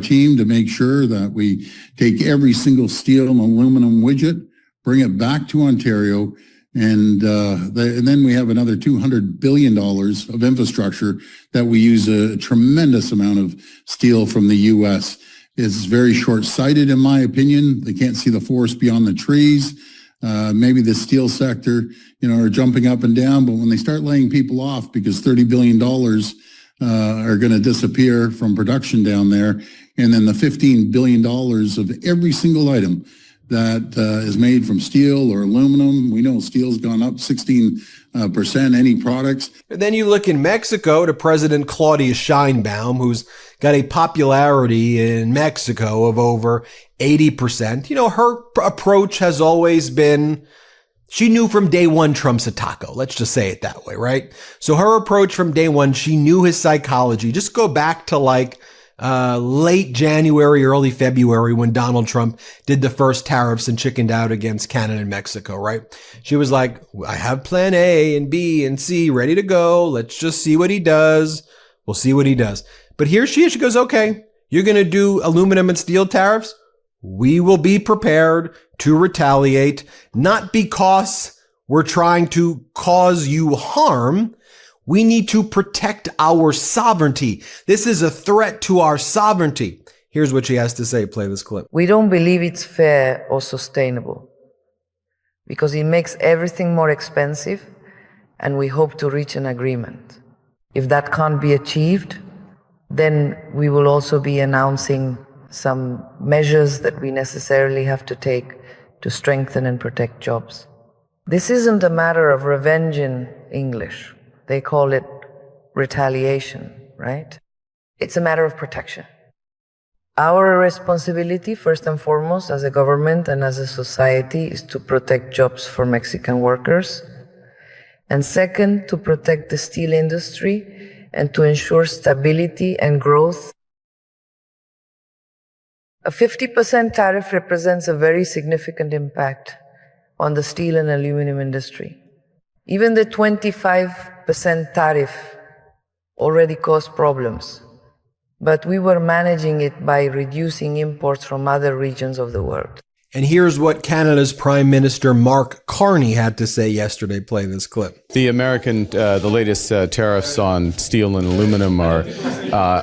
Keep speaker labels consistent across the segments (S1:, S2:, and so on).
S1: team to make sure that we take every single steel and aluminum widget, bring it back to Ontario, and then we have another $200 billion of infrastructure that we use a tremendous amount of steel from the U.S. It's very short-sighted, in my opinion. They can't see the forest beyond the trees. Maybe the steel sector, are jumping up and down, but when they start laying people off because $30 billion are going to disappear from production down there, and then the $15 billion of every single item that is made from steel or aluminum. We know steel's gone up 16%, any products.
S2: And then you look in Mexico to President Claudia Sheinbaum, who's got a popularity in Mexico of over 80%. Her approach has always been, she knew from day one Trump's a taco. Let's just say it that way, right? So her approach from day one, she knew his psychology. Just go back to late January, early February when Donald Trump did the first tariffs and chickened out against Canada and Mexico, right? She was like, I have plan A and B and C ready to go. Let's just see what he does. We'll see what he does. But here she is. She goes, okay, you're going to do aluminum and steel tariffs. We will be prepared to retaliate, not because we're trying to cause you harm. We need to protect our sovereignty. This is a threat to our sovereignty. Here's what she has to say. Play this clip.
S3: We don't believe it's fair or sustainable because it makes everything more expensive, and we hope to reach an agreement. If that can't be achieved, then we will also be announcing some measures that we necessarily have to take to strengthen and protect jobs. This isn't a matter of revenge in English. They call it retaliation, right? It's a matter of protection. Our responsibility, first and foremost, as a government and as a society, is to protect jobs for Mexican workers. And second, to protect the steel industry and to ensure stability and growth. A 50% tariff represents a very significant impact on the steel and aluminum industry. Even the 25% tariff already caused problems, but we were managing it by reducing imports from other regions of the world.
S2: And here's what Canada's Prime Minister Mark Carney had to say yesterday. Play this clip.
S4: The latest tariffs on steel and aluminum are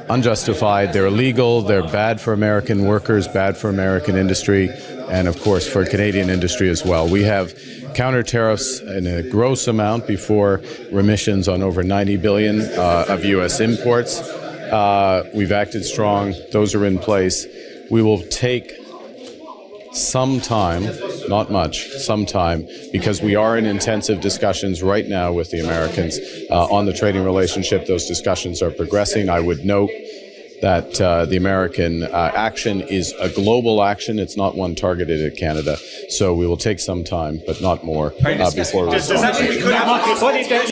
S4: unjustified. They're illegal. They're bad for American workers, bad for American industry, and of course for Canadian industry as well. We have counter tariffs in a gross amount before remissions on over 90 billion of U.S. imports. We've acted strong. Those are in place. We will take some time, not much, some time, because we are in intensive discussions right now with the Americans on the trading relationship. Those discussions are progressing. I would note that the American action is a global action. It's not one targeted at Canada. So we will take some time, but not more, before we respond.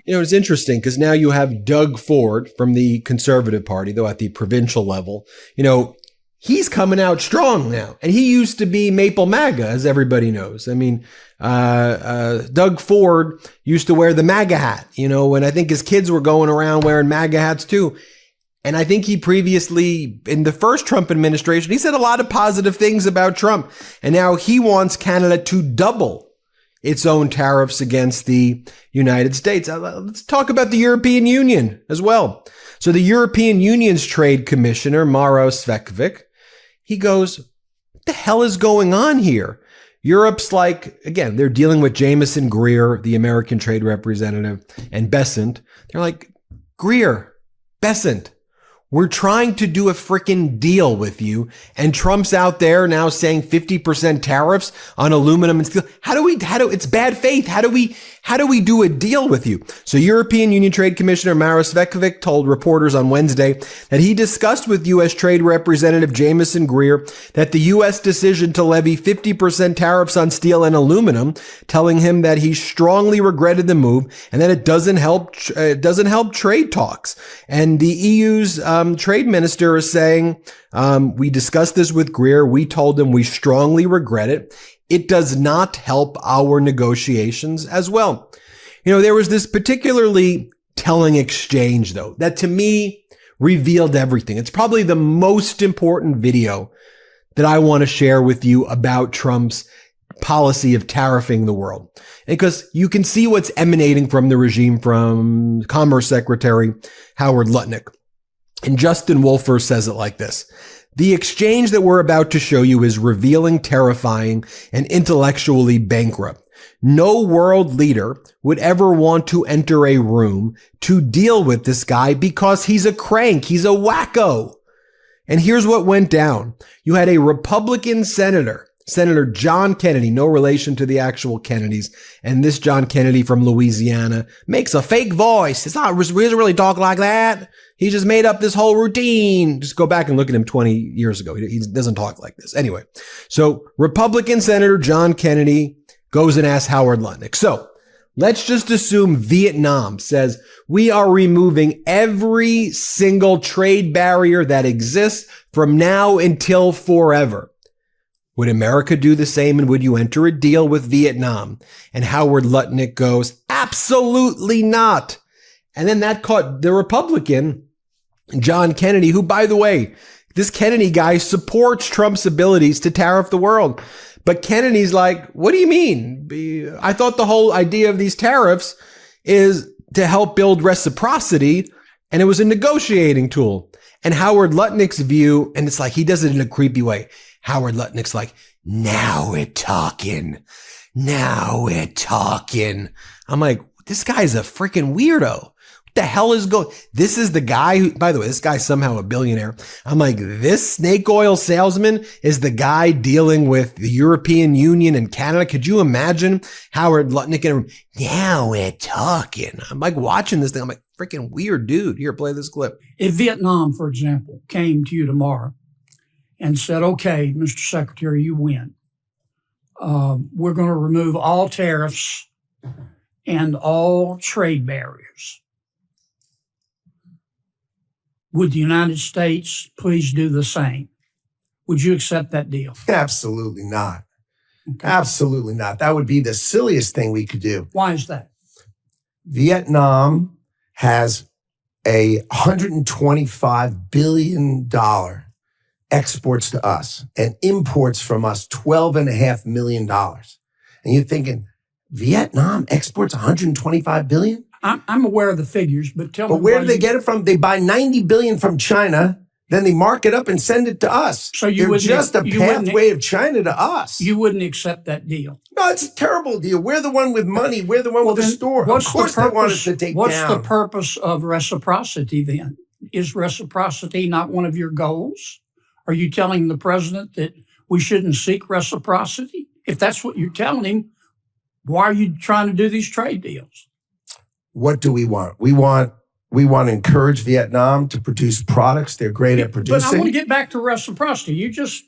S2: It's interesting because now you have Doug Ford from the Conservative Party, though at the provincial level, he's coming out strong now. And he used to be Maple MAGA, as everybody knows. I mean, Doug Ford used to wear the MAGA hat, and I think his kids were going around wearing MAGA hats too. And I think he previously, in the first Trump administration, he said a lot of positive things about Trump. And now he wants Canada to double its own tariffs against the United States. Let's talk about the European Union as well. So the European Union's Trade Commissioner, Maros Sefcovic, he goes, what the hell is going on here? Europe's again, they're dealing with Jameson Greer, the American trade representative, and Besant. They're like, Greer, Besant, we're trying to do a freaking deal with you. And Trump's out there now saying 50% tariffs on aluminum and steel. It's bad faith. How do we do a deal with you? So European Union Trade Commissioner Maros Sefcovic told reporters on Wednesday that he discussed with U.S. Trade Representative Jameson Greer that the U.S. decision to levy 50% tariffs on steel and aluminum, telling him that he strongly regretted the move and that it doesn't help trade talks. And the EU's trade minister is saying, we discussed this with Greer. We told him we strongly regret it. It does not help our negotiations as well. There was this particularly telling exchange, though, that to me revealed everything. It's probably the most important video that I want to share with you about Trump's policy of tariffing the world. Because you can see what's emanating from the regime from Commerce Secretary Howard Lutnick. And Justin Wolfer says it like this. The exchange that we're about to show you is revealing, terrifying, and intellectually bankrupt. No world leader would ever want to enter a room to deal with this guy because he's a crank. He's a wacko. And here's what went down. You had a Republican senator, Senator John Kennedy, no relation to the actual Kennedys. And this John Kennedy from Louisiana makes a fake voice. He doesn't really talk like that. He just made up this whole routine. Just go back and look at him 20 years ago. He doesn't talk like this. Anyway, so Republican Senator John Kennedy goes and asks Howard Lutnick. So let's just assume Vietnam says we are removing every single trade barrier that exists from now until forever. Would America do the same, and would you enter a deal with Vietnam? And Howard Lutnick goes, absolutely not. And then that caught the Republican, John Kennedy, who, by the way, this Kennedy guy supports Trump's abilities to tariff the world. But Kennedy's like, what do you mean? I thought the whole idea of these tariffs is to help build reciprocity, and it was a negotiating tool. And Howard Lutnick's view, and it's like he does it in a creepy way. Howard Lutnick's like, now we're talking. Now we're talking. I'm like, this guy's a freaking weirdo. The hell is going? This is the guy who, by the way, this guy's somehow a billionaire. I'm like, this snake oil salesman is the guy dealing with the European Union and Canada. Could you imagine Howard Lutnick in a room? Now we're talking. I'm like watching this thing. I'm like, freaking weird dude. Here, play this clip.
S5: If Vietnam, for example, came to you tomorrow and said, okay, Mr. Secretary, you win. We're going to remove all tariffs and all trade barriers. Would the United States please do the same? Would you accept that deal?
S6: Absolutely not.
S5: Okay.
S6: Absolutely not. That would be the silliest thing we could do.
S5: Why is that?
S6: Vietnam has a $125 billion exports to us and imports from us $12.5 million. And you're thinking, Vietnam exports $125 billion?
S5: I'm aware of the figures, but tell me.
S6: But where do they get it from? They buy $90 billion from China, then they mark it up and send it to us.
S5: So you
S6: They're just a pathway of China to us.
S5: You wouldn't accept that deal.
S6: No, it's a terrible deal. We're the one with money. We're the one with the store. Of course they want us to take down.
S5: What's the purpose of reciprocity then? Is reciprocity not one of your goals? Are you telling the president that we shouldn't seek reciprocity? If that's what you're telling him, why are you trying to do these trade deals?
S6: What do we want? We want to encourage Vietnam to produce products they're great at producing.
S5: But I want to get back to reciprocity. You just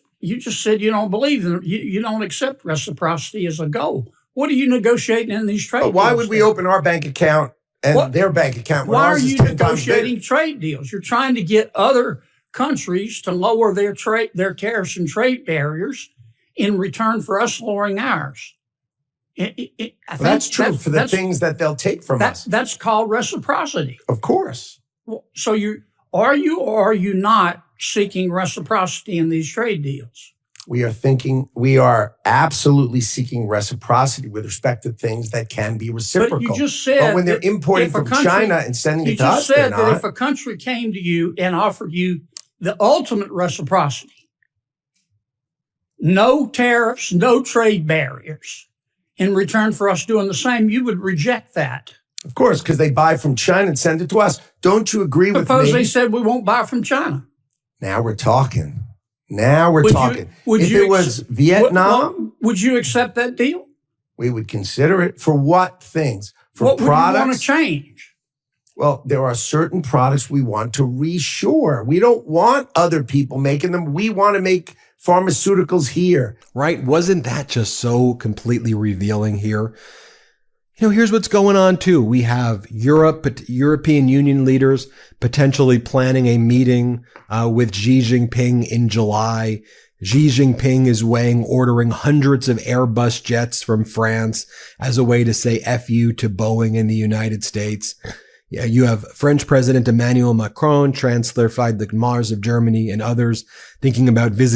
S5: said you don't believe in it. You don't accept reciprocity as a goal. What are you negotiating in these trade deals?
S6: Why would we open our bank account and their bank account when
S5: why
S6: ours
S5: are
S6: is
S5: you
S6: 10 times
S5: negotiating
S6: bigger?
S5: trade deals? You're trying to get other countries to lower their tariffs and trade barriers in return for us lowering ours.
S6: That's true for the things that they'll take from us.
S5: That's called reciprocity.
S6: Of course.
S5: So are you or are you not seeking reciprocity in these trade deals?
S6: We are absolutely seeking reciprocity with respect to things that can be reciprocal.
S5: But you just said,
S6: but when they're importing from China and sending it to us, they're not.
S5: You just said that if a country came to you and offered you the ultimate reciprocity, no tariffs, no trade barriers, in return for us doing the same, you would reject that.
S6: Of course, because they buy from China and send it to us. Don't you agree with me?
S5: Suppose they said we won't buy from China.
S6: Now we're talking. If it was Vietnam,
S5: would you accept that deal?
S6: We would consider it. For what things? For
S5: what
S6: products?
S5: Would you want to change?
S6: Well, there are certain products we want to reshore. We don't want other people making them. We want to make pharmaceuticals here.
S2: Right? Wasn't that just so completely revealing here? You know, here's what's going on too. We have European Union leaders potentially planning a meeting with Xi Jinping in July. Xi Jinping is weighing ordering hundreds of Airbus jets from France as a way to say F you to Boeing in the United States. Yeah, you have French President Emmanuel Macron, Chancellor Friedrich Merz of Germany, and others thinking about visiting